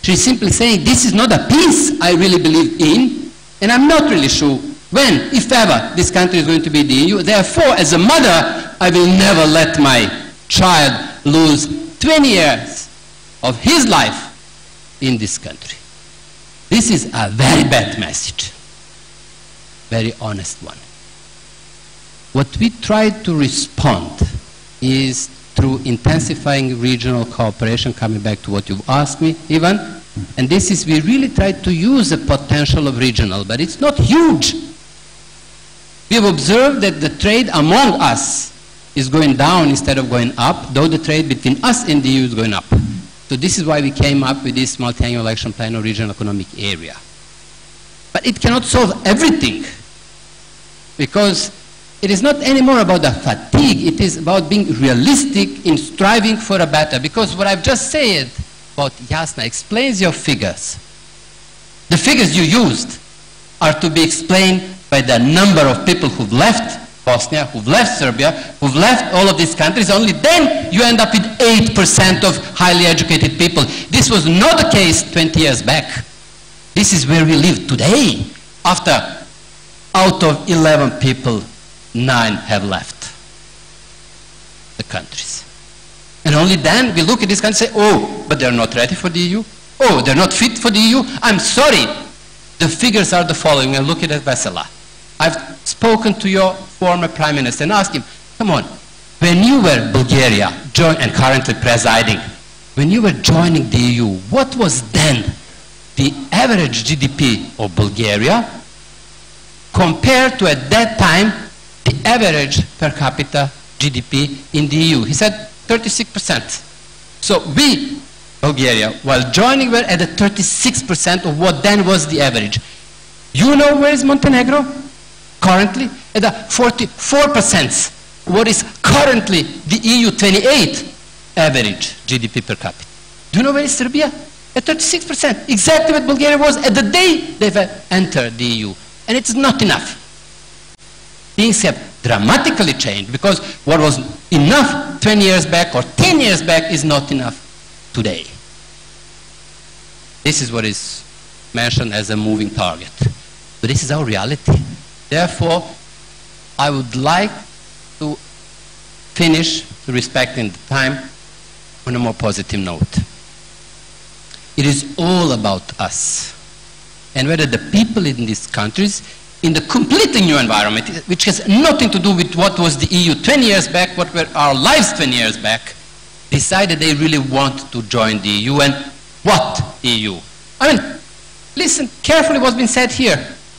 She's simply saying, this is not a peace I really believe in, and I'm not really sure when, if ever, this country is going to be the EU. Therefore, as a mother, I will never let my child lose 20 years of his life in this country. This is a very bad message, very honest one. What we try to respond is through intensifying regional cooperation, coming back to what you've asked me, Ivan, and this is, we really try to use the potential of regional, but it's not huge. We have observed that the trade among us is going down instead of going up, though the trade between us and the EU is going up. So this is why we came up with this multi-annual action plan of regional economic area. But it cannot solve everything, because it is not anymore about the fatigue, it is about being realistic in striving for a better. Because what I've just said about Jasna explains your figures. The figures you used are to be explained by the number of people who've left Bosnia, who've left Serbia, who've left all of these countries. Only then you end up with 8% of highly educated people. This was not the case 20 years back. This is where we live today. After out of 11 people, 9 have left the countries. And only then we look at this country and say, oh, but they're not ready for the EU. Oh, they're not fit for the EU. I'm sorry. The figures are the following. And look at Vesela. I've spoken to your former prime minister and asked him, come on, when you were Bulgaria, and currently presiding, when you were joining the EU, what was then the average GDP of Bulgaria compared to, at that time, the average per capita GDP in the EU? He said 36%. So we, Bulgaria, while joining, were at 36% of what then was the average. You know where is Montenegro? Currently at 44%. What is currently the EU 28 average GDP per capita? Do you know where is Serbia? At 36%. Exactly what Bulgaria was at the day they entered the EU. And it's not enough. Things have dramatically changed, because what was enough 20 years back or 10 years back is not enough today. This is what is mentioned as a moving target. But this is our reality. Therefore, I would like to finish, respecting the time, on a more positive note. It is all about us. And whether the people in these countries, in the completely new environment, which has nothing to do with what was the EU 20 years back, what were our lives 20 years back, decided they really want to join the EU. And what EU? I mean, listen carefully what's been said here.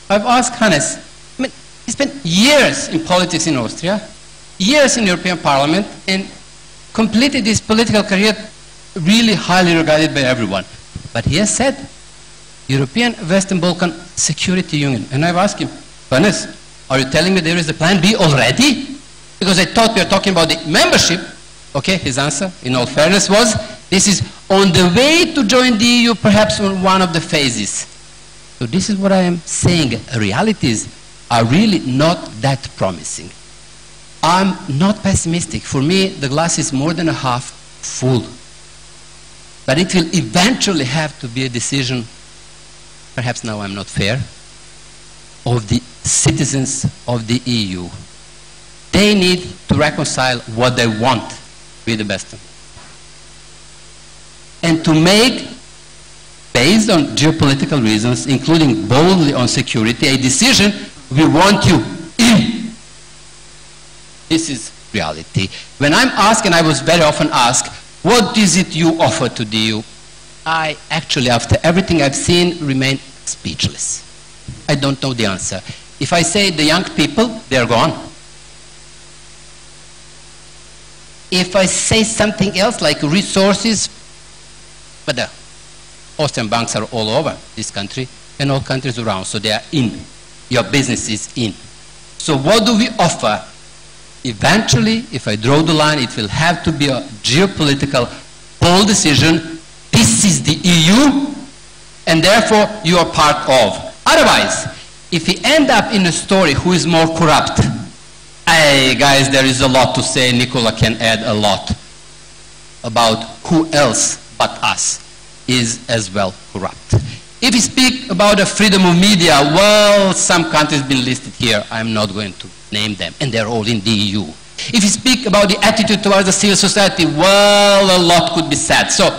I've asked Hannes. I mean, he spent years in politics in Austria, years in European Parliament, and completed his political career really highly regarded by everyone. But he has said, European Western Balkan Security Union. And I've asked him, Hannes, are you telling me there is a plan B already? Because I thought we were talking about the membership. Okay, his answer, in all fairness, was, this is on the way to join the EU, perhaps on one of the phases. So this is what I am saying. Realities are really not that promising. I'm not pessimistic. For me, the glass is more than a half full. But it will eventually have to be a decision, perhaps now I'm not fair, of the citizens of the EU. They need to reconcile what they want with the best. And to make, based on geopolitical reasons, including boldly on security, a decision, we want you in. This is reality. When I'm asked, and I was very often asked, what is it you offer to the EU? I actually, after everything I've seen, remain speechless. I don't know the answer. If I say the young people, they're gone. If I say something else like resources, but the Austrian banks are all over this country and all countries around, so they are in. Your business is in. So what do we offer? Eventually, if I draw the line, it will have to be a geopolitical bold decision. This is the EU, and therefore you are part of. Otherwise, if we end up in a story who is more corrupt, hey guys, there is a lot to say. Nicola can add a lot about who else but us is as well corrupt. If we speak about the freedom of media, well, some countries have been listed here. I'm not going to name them, and they're all in the EU. If we speak about the attitude towards the civil society, well, a lot could be said. So,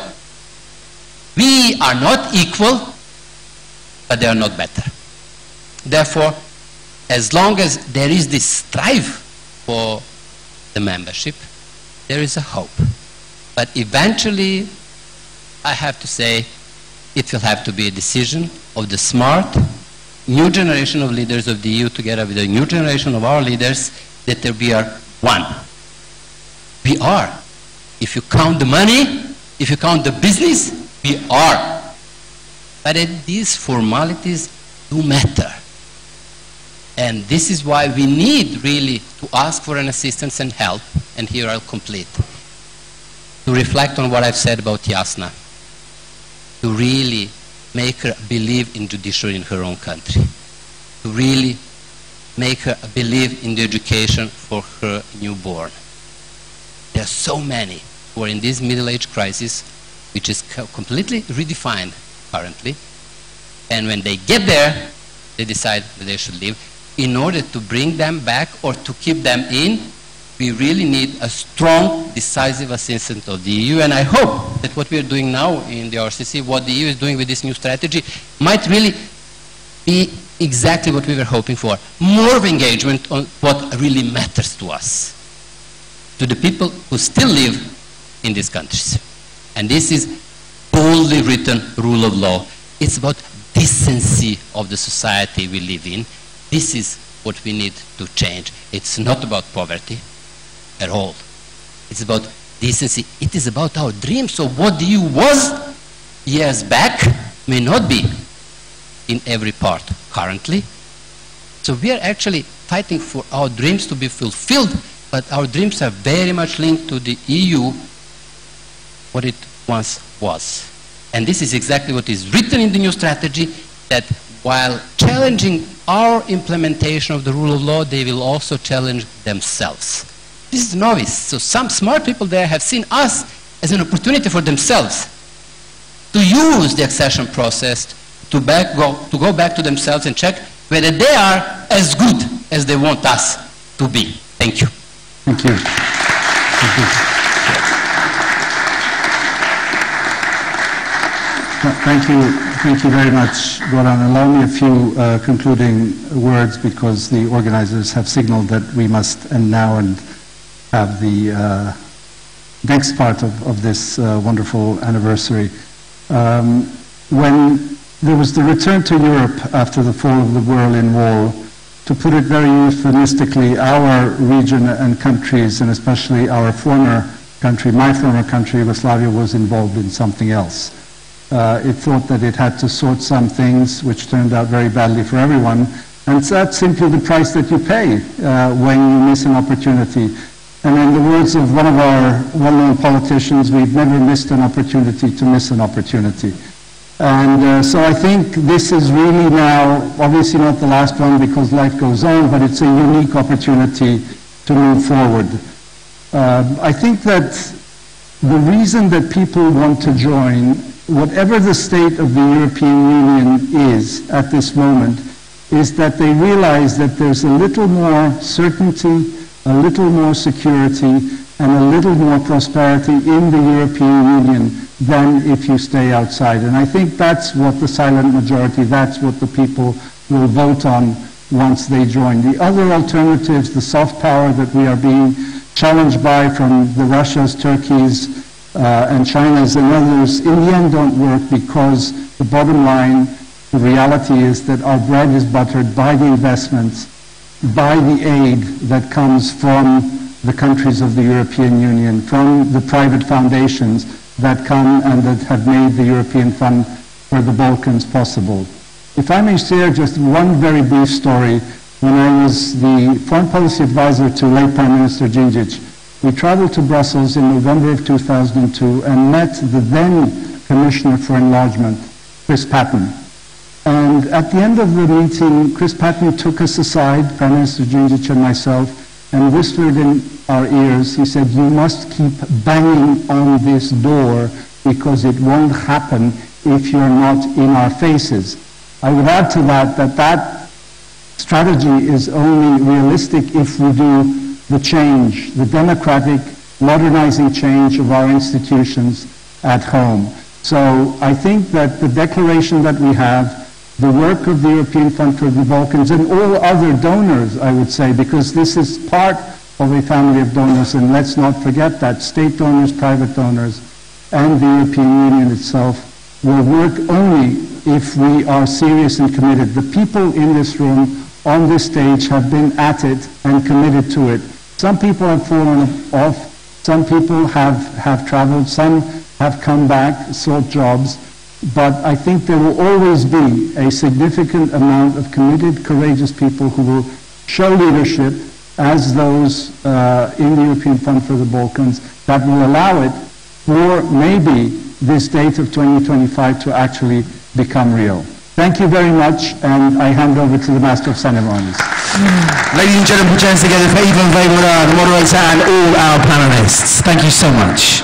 we are not equal, but they are not better. Therefore, as long as there is this strive for the membership, there is a hope. But eventually, I have to say, it will have to be a decision of the smart, new generation of leaders of the EU together with the new generation of our leaders, that we are one. We are. If you count the money, if you count the business, we are. But these formalities do matter. And this is why we need really to ask for an assistance and help, and here I'll complete, to reflect on what I've said about Jasna, to really make her believe in judiciary in her own country, to really make her believe in the education for her newborn. There are so many who are in this middle-age crisis, which is completely redefined currently, and when they get there, they decide that they should leave. In order to bring them back or to keep them in, we really need a strong, decisive assistance of the EU, and I hope that what we are doing now in the RCC, what the EU is doing with this new strategy, might really be exactly what we were hoping for. More of engagement on what really matters to us, to the people who still live in these countries. And this is boldly written rule of law. It's about decency of the society we live in. This is what we need to change. It's not about poverty at all. It's about decency. It is about our dreams. So what the EU was years back may not be in every part currently. So we are actually fighting for our dreams to be fulfilled, but our dreams are very much linked to the EU, what it once was. And this is exactly what is written in the new strategy, that while challenging our implementation of the rule of law, they will also challenge themselves. This is novice. So some smart people there have seen us as an opportunity for themselves to use the accession process to go back to themselves and check whether they are as good as they want us to be. Thank you. Thank you. Thank you very much, Goran. Allow me a few concluding words, because the organizers have signaled that we must end now and have the next part of this wonderful anniversary. When there was the return to Europe after the fall of the Berlin Wall, to put it very euphemistically, our region and countries, and especially our former country, my former country, Yugoslavia, was involved in something else. It thought that it had to sort some things, which turned out very badly for everyone, and that's simply the price that you pay when you miss an opportunity. And in the words of one of our well-known politicians, we've never missed an opportunity to miss an opportunity. And so I think this is really now, obviously not the last one because life goes on, but it's a unique opportunity to move forward. I think that the reason that people want to join, whatever the state of the European Union is at this moment, is that they realize that there's a little more certainty, a little more security, and a little more prosperity in the European Union than if you stay outside. And I think that's what the silent majority, that's what the people will vote on once they join. The other alternatives, the soft power that we are being challenged by from the Russias, Turkeys, and Chinas and others, in the end don't work, because the bottom line, the reality is that our bread is buttered by the investments, by the aid that comes from the countries of the European Union, from the private foundations that come and that have made the European Fund for the Balkans possible. If I may share just one very brief story, when I was the foreign policy advisor to late Prime Minister Đinđić, we traveled to Brussels in November of 2002 and met the then Commissioner for Enlargement, Chris Patten. And at the end of the meeting, Chris Patten took us aside, Prime Minister Đinđić and myself, and whispered in our ears, he said, "You must keep banging on this door because it won't happen if you're not in our faces." I would add to that that strategy is only realistic if we do the change, the democratic, modernizing change of our institutions at home. So I think that the declaration that we have, the work of the European Fund for the Balkans and all other donors, I would say, because this is part of a family of donors, and let's not forget that state donors, private donors, and the European Union itself will work only if we are serious and committed. The people in this room, on this stage, have been at it and committed to it. Some people have fallen off, some people have traveled, some have come back, sought jobs, but I think there will always be a significant amount of committed, courageous people who will show leadership as those in the European Fund for the Balkans that will allow it for maybe this date of 2025 to actually become real. Thank you very much, and I hand over to the Master of Ceremonies. Ladies and gentlemen, put your hands together for Ivan Vejvoda, the moderator, and all our panelists. Thank you so much.